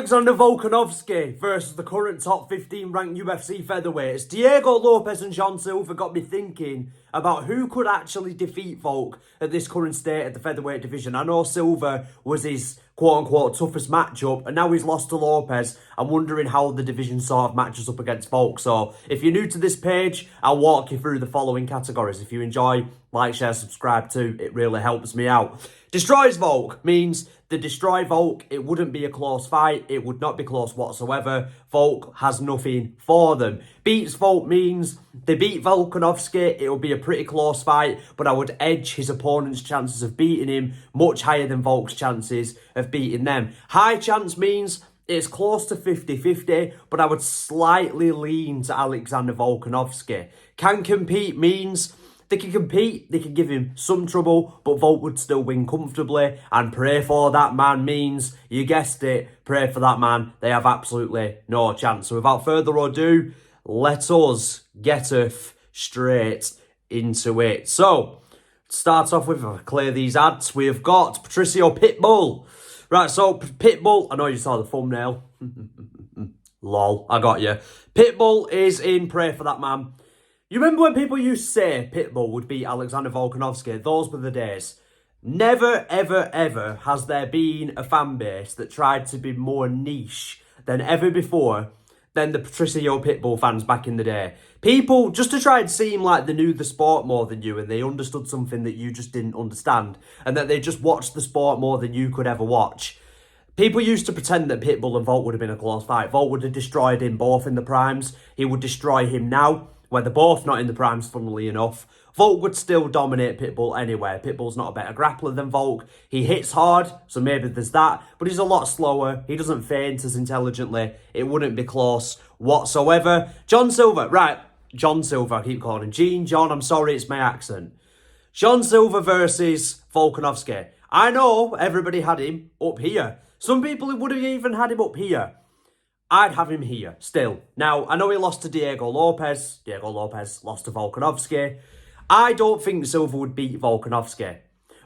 Alexander Volkanovski versus the current top 15 ranked UFC featherweights. Diego Lopez and John Silva got me thinking about who could actually defeat Volk at this current state of the featherweight division. I know Silva was his quote-unquote toughest matchup, and now he's lost to Lopez. I'm wondering how the division sort of matches up against Volk. So if you're new to this page, I'll walk you through the following categories. If you enjoy, like, share, subscribe too. It really helps me out. Destroys Volk means they destroy Volk. It wouldn't be a close fight. It would not be close whatsoever. Volk has nothing for them. Beats Volk means they beat Volkanovski. It will be a pretty close fight, but I would edge his opponent's chances of beating him much higher than Volk's chances of beating them. High chance means it's close to 50-50, but I would slightly lean to Alexander Volkanovski. Can compete means they can compete, they can give him some trouble, but Volk would still win comfortably. And pray for that man means, you guessed it, pray for that man. They have absolutely no chance. So without further ado, let us get straight into it. So, start off with, if I clear these ads, we've got Patricio Pitbull. Right, so Pitbull, I know you saw the thumbnail. Lol, I got you. Pitbull is in, pray for that man. You remember when people used to say Pitbull would beat Alexander Volkanovski? Those were the days. Never, ever, ever has there been a fan base that tried to be more niche than ever before than the Patricio Pitbull fans back in the day. People, just to try and seem like they knew the sport more than you and they understood something that you just didn't understand and that they just watched the sport more than you could ever watch. People used to pretend that Pitbull and Volk would have been a close fight. Volk would have destroyed him both in the primes. He would destroy him now, where they're both not in the primes, funnily enough. Volk would still dominate Pitbull anyway. Pitbull's not a better grappler than Volk. He hits hard, so maybe there's that, but he's a lot slower. He doesn't feint as intelligently. It wouldn't be close whatsoever. John Silva, right, John Silva, I keep calling him John, I'm sorry, it's my accent. John Silva versus Volkanovski. I know everybody had him up here. Some people would have even had him up here. I'd have him here, still. Now, I know he lost to Diego Lopez. Diego Lopez lost to Volkanovski. I don't think Silva would beat Volkanovski.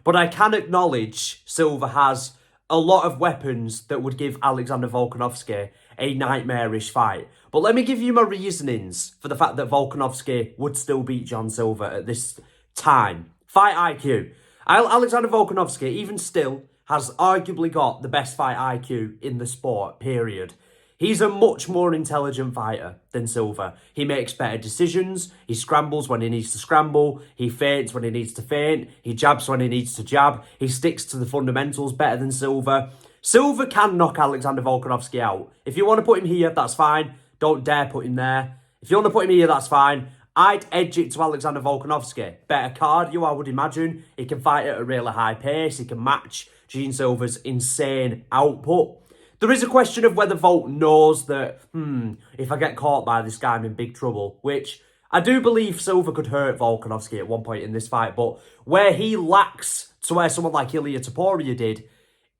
But I can acknowledge Silva has a lot of weapons that would give Alexander Volkanovski a nightmarish fight. But let me give you my reasonings for the fact that Volkanovski would still beat John Silva at this time. Fight IQ. Alexander Volkanovski, even still, has arguably got the best fight IQ in the sport, period. He's a much more intelligent fighter than Silva. He makes better decisions. He scrambles when he needs to scramble. He feints when he needs to feint. He jabs when he needs to jab. He sticks to the fundamentals better than Silva. Silva can knock Alexander Volkanovski out. If you want to put him here, that's fine. Don't dare put him there. If you want to put him here, that's fine. I'd edge it to Alexander Volkanovski. Better cardio, I would imagine. He can fight at a really high pace. He can match Gene Silva's insane output. There is a question of whether Volk knows that, if I get caught by this guy, I'm in big trouble, which I do believe Silva could hurt Volkanovski at one point in this fight, but where he lacks to where someone like Ilia Topuria did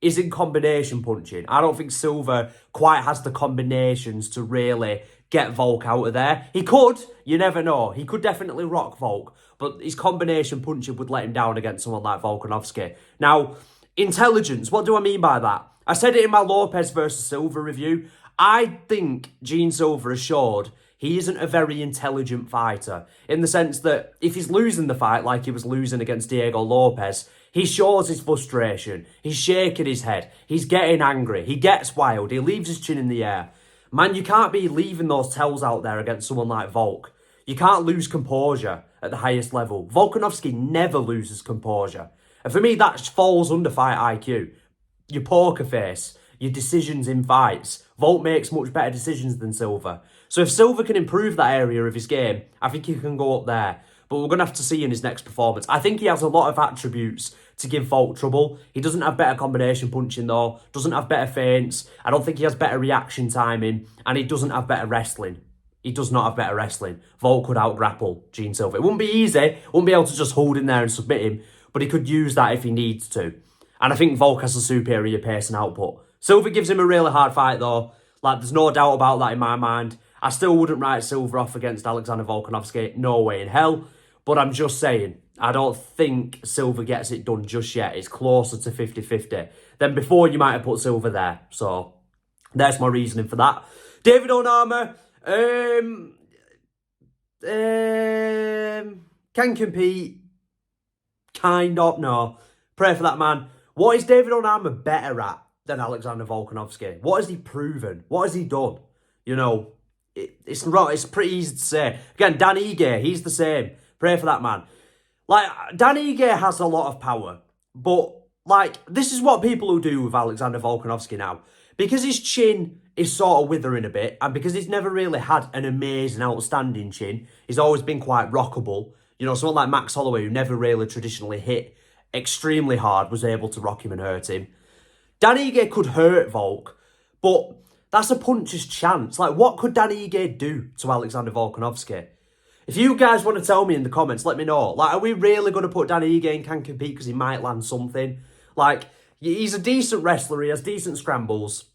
is in combination punching. I don't think Silva quite has the combinations to really get Volk out of there. He could, you never know. He could definitely rock Volk, but his combination punching would let him down against someone like Volkanovski. Now, intelligence, what do I mean by that? I said it in my Lopez versus Silva review. I think Gene Silva has showed he isn't a very intelligent fighter, in the sense that if he's losing the fight like he was losing against Diego Lopez, he shows his frustration. He's shaking his head. He's getting angry. He gets wild. He leaves his chin in the air. Man, you can't be leaving those tells out there against someone like Volk. You can't lose composure at the highest level. Volkanovski never loses composure. And for me, that falls under fight IQ. Your poker face, your decisions in fights. Volk makes much better decisions than Silva. So if Silva can improve that area of his game, I think he can go up there. But we're going to have to see in his next performance. I think he has a lot of attributes to give Volk trouble. He doesn't have better combination punching though. Doesn't have better feints. I don't think he has better reaction timing. And he doesn't have better wrestling. He does not have better wrestling. Volk could out-grapple Gene Silva. It wouldn't be easy. Wouldn't be able to just hold him there and submit him. But he could use that if he needs to. And I think Volk has a superior pace and output. Silva gives him a really hard fight though. Like, there's no doubt about that in my mind. I still wouldn't write Silva off against Alexander Volkanovski. No way in hell. But I'm just saying, I don't think Silva gets it done just yet. It's closer to 50-50. Then before you might have put Silva there. So There's my reasoning for that. David Oama, can compete. Kind of, no. Pray for that man. What is David Oama better at than Alexander Volkanovski? What has he proven? What has he done? You know, it's pretty easy to say. Again, Dan Ige, he's the same. Pray for that man. Like, Dan Ige has a lot of power, but, like, this is what people will do with Alexander Volkanovski now. Because his chin is sort of withering a bit, and because he's never really had an amazing, outstanding chin, he's always been quite rockable. You know, someone like Max Holloway, who never really traditionally hit extremely hard, was able to rock him and hurt him. Dan Ige could hurt Volk, but that's a puncher's chance. Like, what could Dan Ige do to Alexander Volkanovski? If you guys want to tell me in the comments, let me know. Like, are we really going to put Dan Ige in can compete because he might land something? Like, he's a decent wrestler, he has decent scrambles,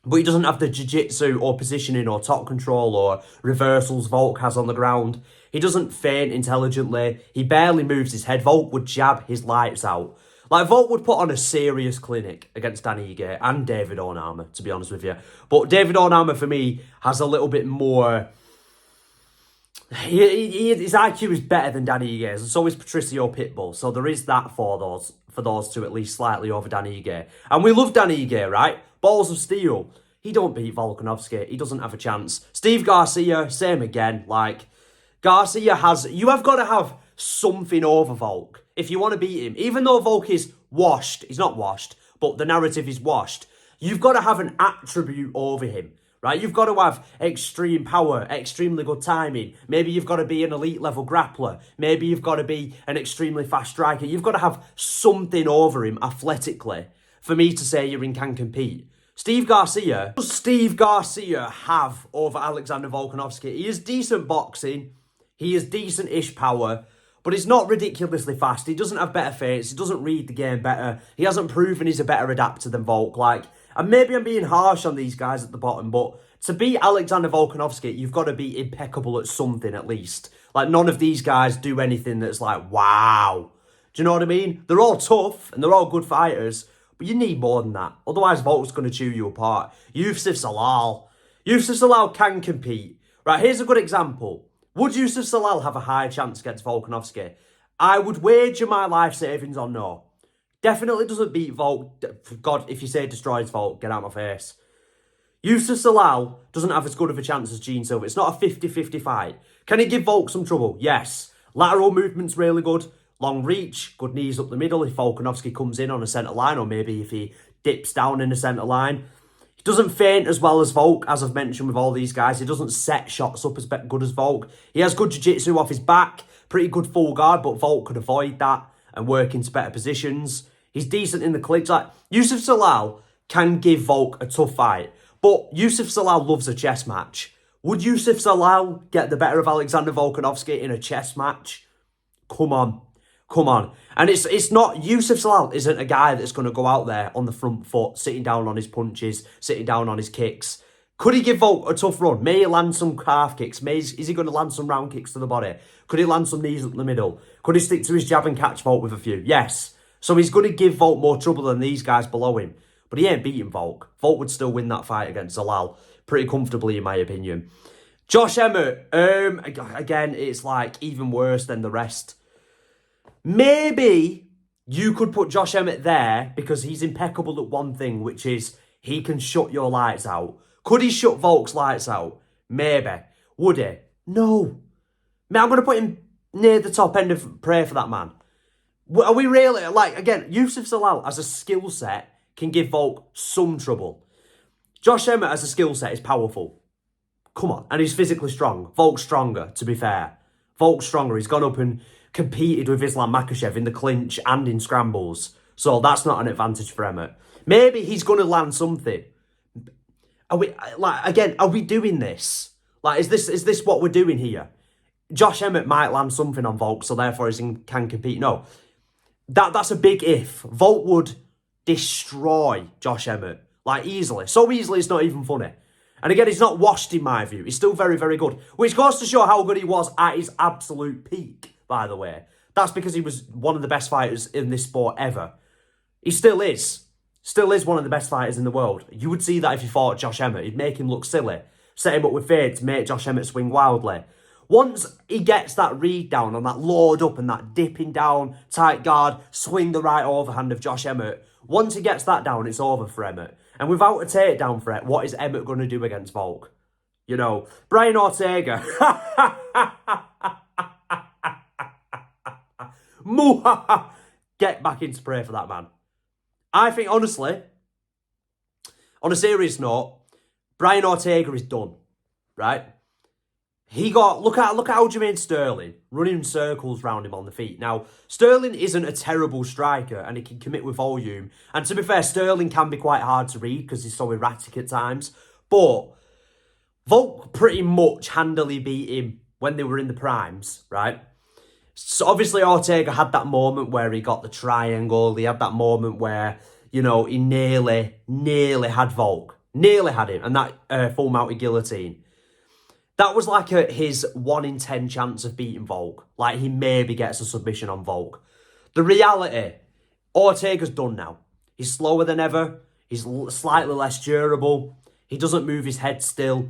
but he doesn't have the jiu-jitsu or positioning or top control or reversals Volk has on the ground. He doesn't feint intelligently. He barely moves his head. Volk would jab his lights out. Like, Volk would put on a serious clinic against Dan Ige and David Oama, to be honest with you. But David Oama, for me, has a little bit more... his IQ is better than Dan Ige's, and so is Patricio Pitbull. So there is that for those two, at least slightly over Dan Ige. And we love Dan Ige, right? Balls of steel. He don't beat Volkanovski. He doesn't have a chance. Steve Garcia, same again. Like, Garcia has... You have got to have something over Volk if you want to beat him. Even though Volk is washed, he's not washed, but the narrative is washed. You've got to have an attribute over him, right? You've got to have extreme power, extremely good timing. Maybe you've got to be an elite level grappler. Maybe you've got to be an extremely fast striker. You've got to have something over him athletically for me to say you're in can compete. Steve Garcia, does Steve Garcia have over Alexander Volkanovski? He is decent boxing. He is decent-ish power, but he's not ridiculously fast. He doesn't have better feints. He doesn't read the game better. He hasn't proven he's a better adapter than Volk. Like, and maybe I'm being harsh on these guys at the bottom, but to beat Alexander Volkanovski, you've got to be impeccable at something at least. Like, none of these guys do anything that's like, wow. Do you know what I mean? They're all tough and they're all good fighters, but you need more than that. Otherwise, Volk's going to chew you apart. Yousef Salal. Yousef Salal can compete. Right, here's a good example. Would Yousef Salal have a higher chance against Volkanovski? I would wager my life savings on no. Definitely doesn't beat Volk. God, if you say destroys Volk, get out of my face. Yousef Salal doesn't have as good of a chance as Gene Silva. It's not a 50-50 fight. Can he give Volk some trouble? Yes. Lateral movement's really good. Long reach, good knees up the middle if Volkanovski comes in on a centre line, or maybe if he dips down in the centre line. He doesn't feint as well as Volk, as I've mentioned with all these guys. He doesn't set shots up as good as Volk. He has good jiu-jitsu off his back, pretty good full guard, but Volk could avoid that and work into better positions. He's decent in the clinch. Like, Yousef Salal can give Volk a tough fight, but Yousef Salal loves a chess match. Would Yousef Salal get the better of Alexander Volkanovski in a chess match? Come on. Come on. And it's not... Yousef Salal isn't a guy that's going to go out there on the front foot, sitting down on his punches, sitting down on his kicks. Could he give Volk a tough run? May he land some calf kicks? Is he going to land some round kicks to the body? Could he land some knees up the middle? Could he stick to his jab and catch Volk with a few? Yes. So he's going to give Volk more trouble than these guys below him. But he ain't beating Volk. Volk would still win that fight against Salal pretty comfortably, in my opinion. Josh Emmett, again, it's like even worse than the rest. Maybe you could put Josh Emmett there because he's impeccable at one thing, which is he can shut your lights out. Could he shut Volk's lights out? Maybe. Would he? No. I'm going to put him near the top end of pray for that man. Are we really... Like, again, Yousef Salal as a skill set can give Volk some trouble. Josh Emmett as a skill set is powerful. Come on. And he's physically strong. Volk's stronger, to be fair. Volk's stronger. He's gone up and competed with Islam Makhachev in the clinch and in scrambles. So that's not an advantage for Emmett. Maybe he's going to land something. Are we doing this? Like, is this what we're doing here? Josh Emmett might land something on Volk, so therefore he can compete. No. That's a big if. Volk would destroy Josh Emmett. Like, easily. So easily it's not even funny. And again, he's not washed in my view. He's still very, very good. Which goes to show how good he was at his absolute peak, by the way. That's because he was one of the best fighters in this sport ever. He still is. Still is one of the best fighters in the world. You would see that if he fought Josh Emmett. He'd make him look silly. Set him up with feints, make Josh Emmett swing wildly. Once he gets that read down on that load up and that dipping down, tight guard, swing the right overhand of Josh Emmett, once he gets that down, it's over for Emmett. And without a takedown threat, what is Emmett going to do against Volk? You know, Brian Ortega. Get back in spray for that man. I think, honestly, on a serious note, Brian Ortega is done, right? Look at Aljamain Sterling running circles round him on the feet. Now, Sterling isn't a terrible striker and he can commit with volume. And to be fair, Sterling can be quite hard to read because he's so erratic at times. But Volk pretty much handily beat him when they were in the primes, right? So obviously Ortega had that moment where he got the triangle. He had that moment where, you know, he nearly had Volk. Nearly had him. And that full mounted guillotine. That was like his 1 in 10 chance of beating Volk. Like, he maybe gets a submission on Volk. The reality, Ortega's done now. He's slower than ever. He's slightly less durable. He doesn't move his head still.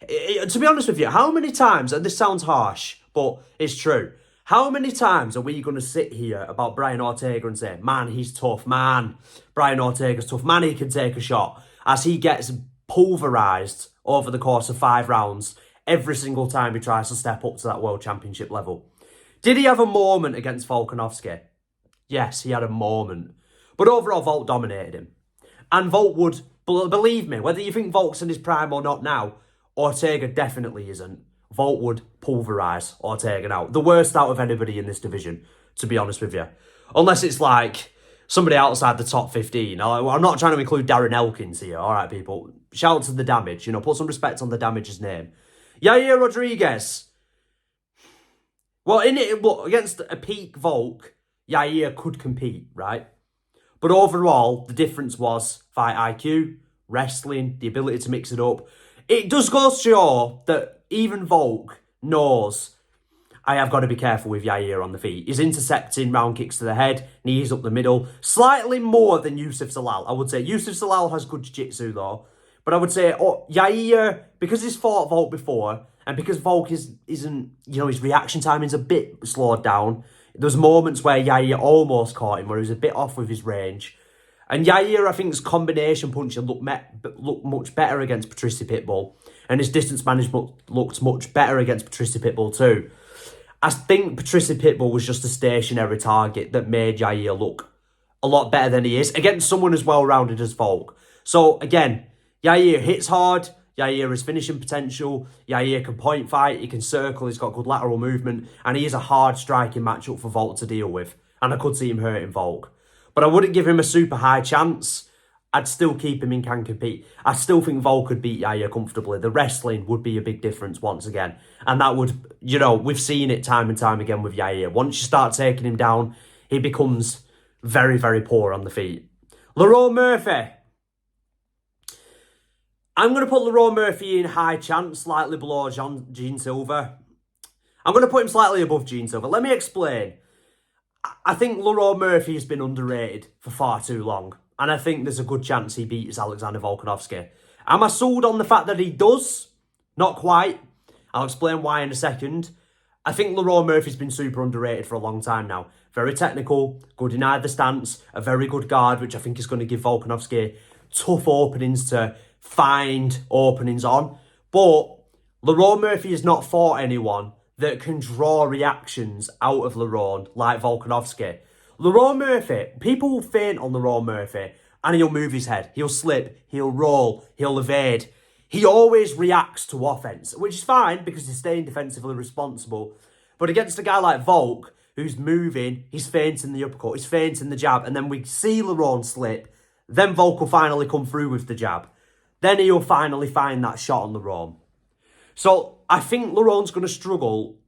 To be honest with you, how many times, and this sounds harsh, but it's true, how many times are we going to sit here about Brian Ortega and say, man, he's tough, man, Brian Ortega's tough, man, he can take a shot, as he gets pulverised over the course of 5 rounds every single time he tries to step up to that world championship level. Did he have a moment against Volkanovski? Yes, he had a moment. But overall, Volk dominated him. And Volk would, believe me, whether you think Volk's in his prime or not now, Ortega definitely isn't. Volk would pulverise Ortega now. The worst out of anybody in this division, to be honest with you. Unless it's like somebody outside the top 15. I'm not trying to include Darren Elkins here, all right, people. Shout out to the Damage, you know, put some respect on the Damage's name. Yair Rodriguez. Well, against a peak Volk, Yair could compete, right? But overall, the difference was fight IQ, wrestling, the ability to mix it up. It does go to show that even Volk knows I have got to be careful with Yair on the feet. He's intercepting round kicks to the head, knees up the middle, slightly more than Yousef Salal. I would say Yousef Salal has good jiu-jitsu though. But I would say Yair, because he's fought Volk before, and because Volk isn't, you know, his reaction time is a bit slowed down. There's moments where Yair almost caught him, where he was a bit off with his range. And Yair, I think, his combination punching looked much better against Patricio Pitbull. And his distance management looked much better against Patricio Pitbull too. I think Patricio Pitbull was just a stationary target that made Yair look a lot better than he is against someone as well-rounded as Volk. So, again, Yair hits hard. Yair has finishing potential. Yair can point fight. He can circle. He's got good lateral movement. And he is a hard striking matchup for Volk to deal with. And I could see him hurting Volk. But I wouldn't give him a super high chance. I'd still keep him in can compete. I still think Volk could beat Yair comfortably. The wrestling would be a big difference once again. And that would, you know, we've seen it time and time again with Yair. Once you start taking him down, he becomes very, very poor on the feet. Loro Murphy. I'm going to put Loro Murphy in high chance, slightly below Gene Silva. I'm going to put him slightly above Gene Silva. Let me explain. I think Loro Murphy has been underrated for far too long. And I think there's a good chance he beats Alexander Volkanovski. Am I sold on the fact that he does? Not quite. I'll explain why in a second. I think Loro Murphy's been super underrated for a long time now. Very technical, good in either stance, a very good guard, which I think is going to give Volkanovski tough openings to find openings on. But Loro Murphy has not fought anyone that can draw reactions out of Loro like Volkanovski. Loro Murphy, people will faint on Loro Murphy and he'll move his head. He'll slip, he'll roll, he'll evade. He always reacts to offense, which is fine because he's staying defensively responsible. But against a guy like Volk, who's moving, he's feinting the uppercut, he's feinting the jab, and then we see Loro slip, then Volk will finally come through with the jab. Then he'll finally find that shot on Loro. So I think Loro's going to struggle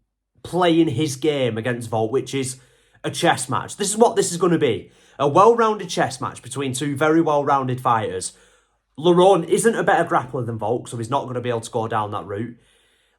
playing his game against Volk, which is a chess match. This is what this is going to be. A well-rounded chess match between two very well-rounded fighters. Loro isn't a better grappler than Volk, so he's not going to be able to go down that route.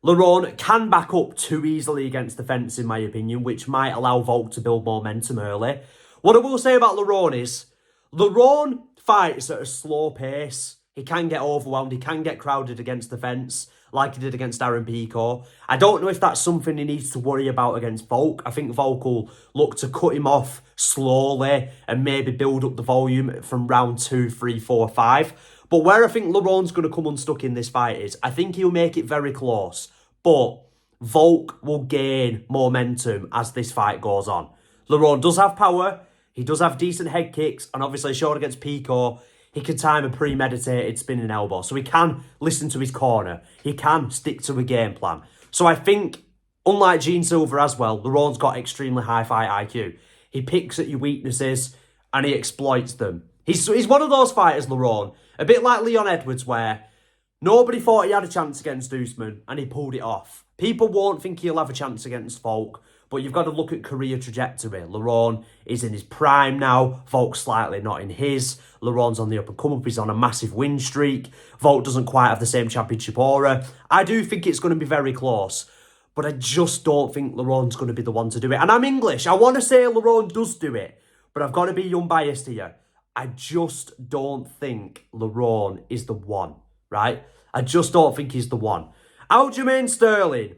Loro can back up too easily against the fence, in my opinion, which might allow Volk to build momentum early. What I will say about Loro is, Loro fights at a slow pace, he can get overwhelmed. He can get crowded against the fence like he did against Aaron Pico. I don't know if that's something he needs to worry about against Volk. I think Volk will look to cut him off slowly and maybe build up the volume from round 2, 3, 4, 5. But where I think Laron's going to come unstuck in this fight is, I think he'll make it very close. But Volk will gain momentum as this fight goes on. Loro does have power. He does have decent head kicks. And obviously, showed against Pico, he can time a premeditated spinning elbow. So he can listen to his corner. He can stick to a game plan. So I think, unlike Gene Silva as well, Laron's got extremely high fight IQ. He picks at your weaknesses and he exploits them. He's one of those fighters, Laron, a bit like Leon Edwards, where nobody thought he had a chance against Usman and he pulled it off. People won't think he'll have a chance against Volk, but you've got to look at career trajectory. Laron is in his prime now. Volk's slightly not in his. Laron's on the up and come up. He's on a massive win streak. Volk doesn't quite have the same championship aura. I do think it's going to be very close, but I just don't think Laron's going to be the one to do it. And I'm English. I want to say Laron does do it, but I've got to be unbiased here. I just don't think Laron is the one, right? I just don't think he's the one. Aljamain Sterling.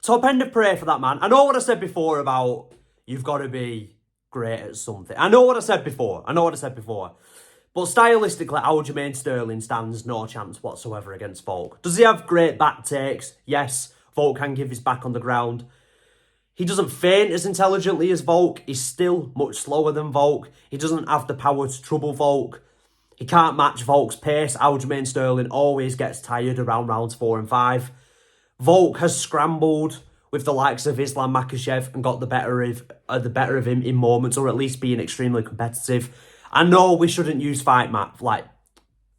Top end of prayer for that man. I know what I said before about you've got to be great at something. I know what I said before. But stylistically, Aljamain Sterling stands no chance whatsoever against Volk. Does he have great back takes? Yes. Volk can give his back on the ground. He doesn't feint as intelligently as Volk. He's still much slower than Volk. He doesn't have the power to trouble Volk. He can't match Volk's pace. Aljamain Sterling always gets tired around rounds 4 and 5. Volk has scrambled with the likes of Islam Makhachev and got the better of him in moments, or at least being extremely competitive. I know we shouldn't use fight math, like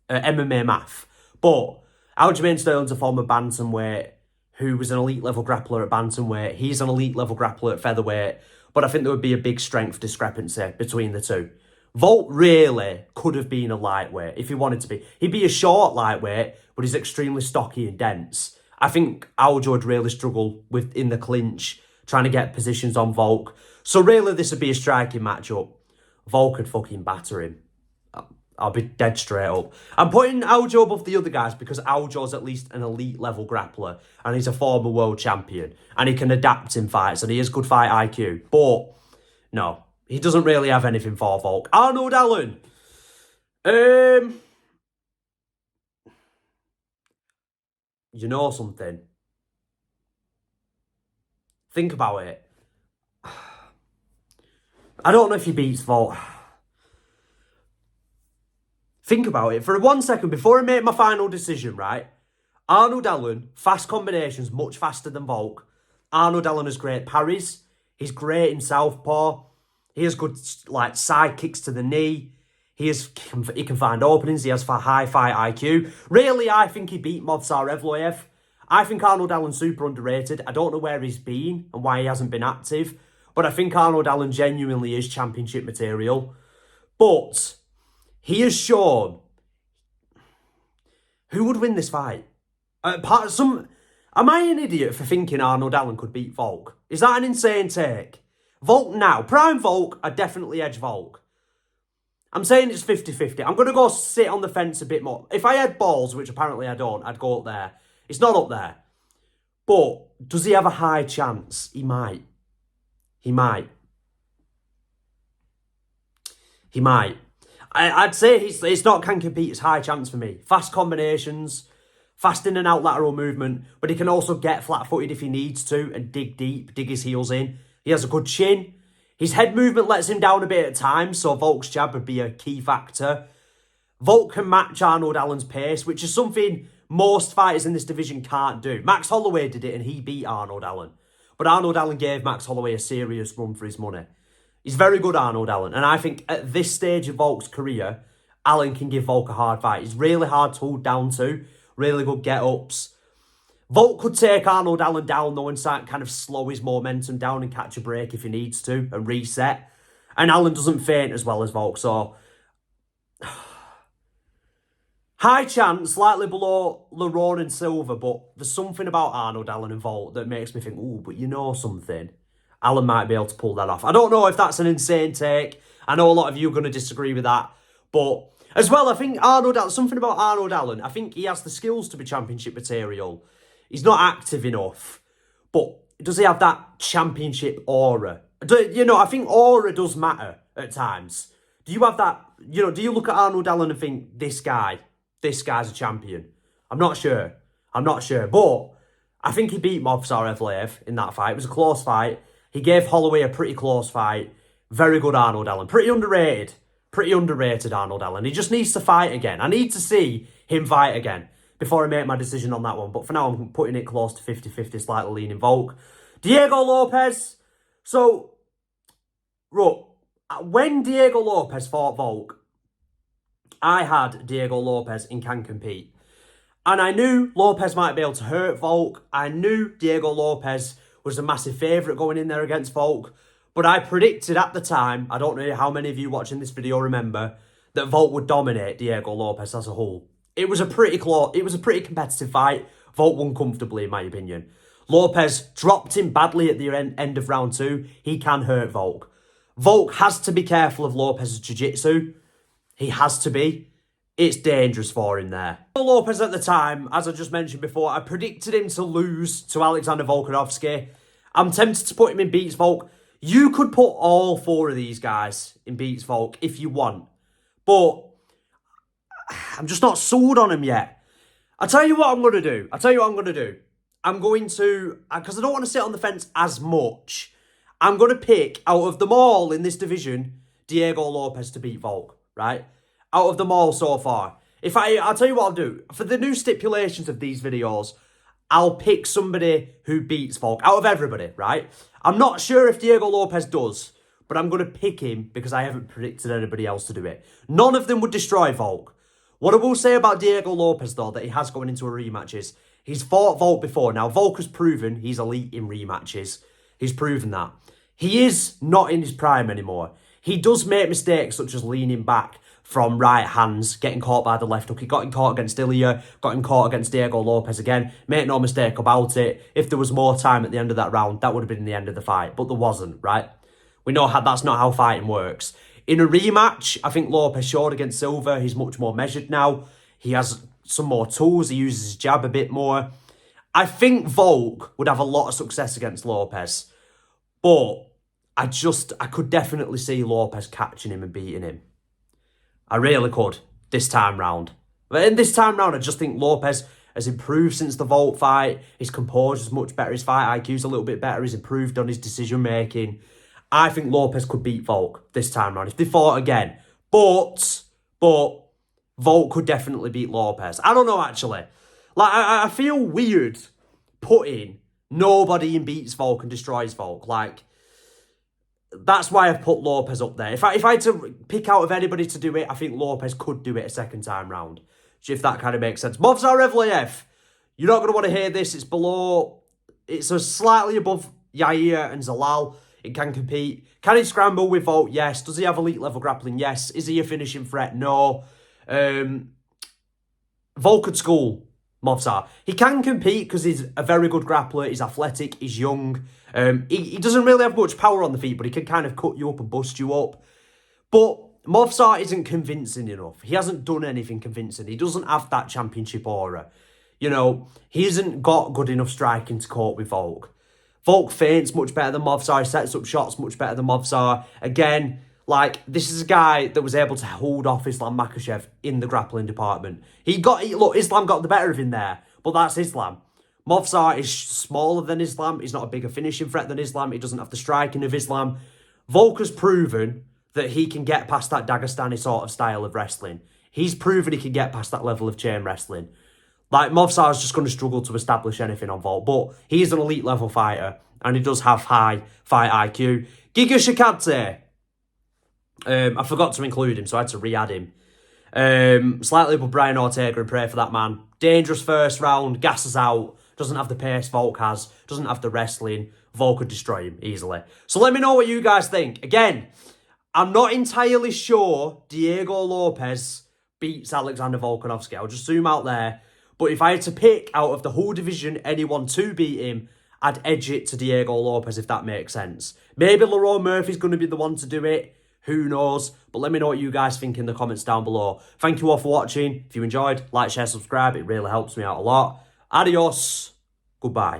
MMA math, but Aljamain Sterling's a former bantamweight who was an elite level grappler at bantamweight. He's an elite level grappler at featherweight, but I think there would be a big strength discrepancy between the two. Volk really could have been a lightweight if he wanted to be. He'd be a short lightweight, but he's extremely stocky and dense. I think Aljo would really struggle in the clinch, trying to get positions on Volk. So really, this would be a striking matchup. Volk could fucking batter him. I'll be dead straight up. I'm putting Aljo above the other guys because Aljo's at least an elite level grappler and he's a former world champion and he can adapt in fights and he has good fight IQ. But no, he doesn't really have anything for Volk. Arnold Allen. You know something? Think about it. I don't know if he beats Volk. Think about it. For 1 second, before I make my final decision, right? Arnold Allen, fast combinations, much faster than Volk. Arnold Allen has great parries. He's great in southpaw. He has good side kicks to the knee. He can find openings. He has high fight IQ. Really, I think he beat Movsar Evloev. I think Arnold Allen's super underrated. I don't know where he's been and why he hasn't been active. But I think Arnold Allen genuinely is championship material. But he has shown... Who would win this fight? Am I an idiot for thinking Arnold Allen could beat Volk? Is that an insane take? Volk now. Prime Volk, I definitely edge Volk. I'm saying it's 50-50. I'm going to go sit on the fence a bit more. If I had balls, which apparently I don't, I'd go up there. It's not up there. But does he have a high chance? He might. He might. He might. I'd say it's not can compete. It's high chance for me. Fast combinations, fast in and out lateral movement, but he can also get flat-footed if he needs to and dig deep, dig his heels in. He has a good chin. His head movement lets him down a bit at times, so Volk's jab would be a key factor. Volk can match Arnold Allen's pace, which is something most fighters in this division can't do. Max Holloway did it and he beat Arnold Allen. But Arnold Allen gave Max Holloway a serious run for his money. He's very good, Arnold Allen. And I think at this stage of Volk's career, Allen can give Volk a hard fight. He's really hard to hold down to. Really good get-ups. Volk could take Arnold Allen down, though, and kind of slow his momentum down and catch a break if he needs to and reset. And Allen doesn't feint as well as Volk, so... High chance, slightly below Loro and Silva, but there's something about Arnold Allen and Volk that makes me think, ooh, but you know something. Allen might be able to pull that off. I don't know if that's an insane take. I know a lot of you are going to disagree with that. But as well, I think something about Arnold Allen, I think he has the skills to be championship material. He's not active enough. But does he have that championship aura? I think aura does matter at times. Do you have that, do you look at Arnold Allen and think, this guy's a champion? I'm not sure. But I think he beat Movsar Evloev in that fight. It was a close fight. He gave Holloway a pretty close fight. Very good Arnold Allen. Pretty underrated Arnold Allen. He just needs to fight again. I need to see him fight again before I make my decision on that one. But for now, I'm putting it close to 50-50, slightly leaning Volk. Diego Lopez. So, look, when Diego Lopez fought Volk, I had Diego Lopez in can compete. And I knew Lopez might be able to hurt Volk. I knew Diego Lopez was a massive favourite going in there against Volk. But I predicted at the time, I don't know how many of you watching this video remember, that Volk would dominate Diego Lopez as a whole. It was a pretty competitive fight. Volk won comfortably, in my opinion. Lopez dropped him badly at the end of round 2. He can hurt Volk. Volk has to be careful of Lopez's jiu-jitsu. He has to be. It's dangerous for him there. Lopez at the time, as I just mentioned before, I predicted him to lose to Alexander Volkanovski. I'm tempted to put him in beats Volk. You could put all 4 of these guys in beats Volk if you want. But I'm just not sold on him yet. I'll tell you what I'm going to do. I'm going to, because I don't want to sit on the fence as much, I'm going to pick, out of them all in this division, Diego Lopez to beat Volk, right? Out of them all so far. I'll tell you what I'll do. For the new stipulations of these videos, I'll pick somebody who beats Volk out of everybody, right? I'm not sure if Diego Lopez does, but I'm going to pick him because I haven't predicted anybody else to do it. None of them would destroy Volk. What I will say about Diego Lopez, though, that he has going into a rematch is he's fought Volk before. Now, Volk has proven he's elite in rematches. He's proven that. He is not in his prime anymore. He does make mistakes such as leaning back from right hands, getting caught by the left hook. He got him caught against Ilya, got him caught against Diego Lopez again. Make no mistake about it. If there was more time at the end of that round, that would have been the end of the fight. But there wasn't, right? We know that's not how fighting works. In a rematch, I think Lopez showed against Silva. He's much more measured now. He has some more tools. He uses his jab a bit more. I think Volk would have a lot of success against Lopez. But I could definitely see Lopez catching him and beating him. I really could, this time round. But in this time round, I just think Lopez has improved since the Volk fight. His composure's much better. His fight IQ's a little bit better. He's improved on his decision-making. I think Lopez could beat Volk this time round if they fought again. But Volk could definitely beat Lopez. I don't know, actually. Like, I feel weird putting nobody in beats Volk and destroys Volk. Like, that's why I've put Lopez up there. If I had to pick out of anybody to do it, I think Lopez could do it a second time round. If that kind of makes sense. Movsar Evloev, you're not going to want to hear this. It's a slightly above Yair and Salal. It can compete. Can he scramble with Volk? Yes. Does he have elite level grappling? Yes. Is he a finishing threat? No. Volk could school Movsar. He can compete because he's a very good grappler. He's athletic. He's young. He doesn't really have much power on the feet, but he can kind of cut you up and bust you up. But Movsar isn't convincing enough. He hasn't done anything convincing. He doesn't have that championship aura. He hasn't got good enough striking to cope with Volk. Volk feints much better than Movsar. He sets up shots much better than Movsar. Again, this is a guy that was able to hold off Islam Makhachev in the grappling department. Islam got the better of him there, but that's Islam. Movsar is smaller than Islam. He's not a bigger finishing threat than Islam. He doesn't have the striking of Islam. Volk has proven that he can get past that Dagestani sort of style of wrestling. He's proven he can get past that level of chain wrestling. Movsar's just going to struggle to establish anything on Volk, but he's an elite level fighter, and he does have high fight IQ. Giga Chikadze, I forgot to include him, so I had to re-add him. Slightly above Brian Ortega, and pray for that man. Dangerous first round, gasses out, doesn't have the pace Volk has, doesn't have the wrestling. Volk could destroy him easily. So let me know what you guys think. Again, I'm not entirely sure Diego Lopez beats Alexander Volkanovski. I'll just zoom out there. But if I had to pick out of the whole division anyone to beat him, I'd edge it to Diego Lopez, if that makes sense. Maybe Loro Murphy's going to be the one to do it. Who knows? But let me know what you guys think in the comments down below. Thank you all for watching. If you enjoyed, like, share, subscribe. It really helps me out a lot. Adios. Goodbye.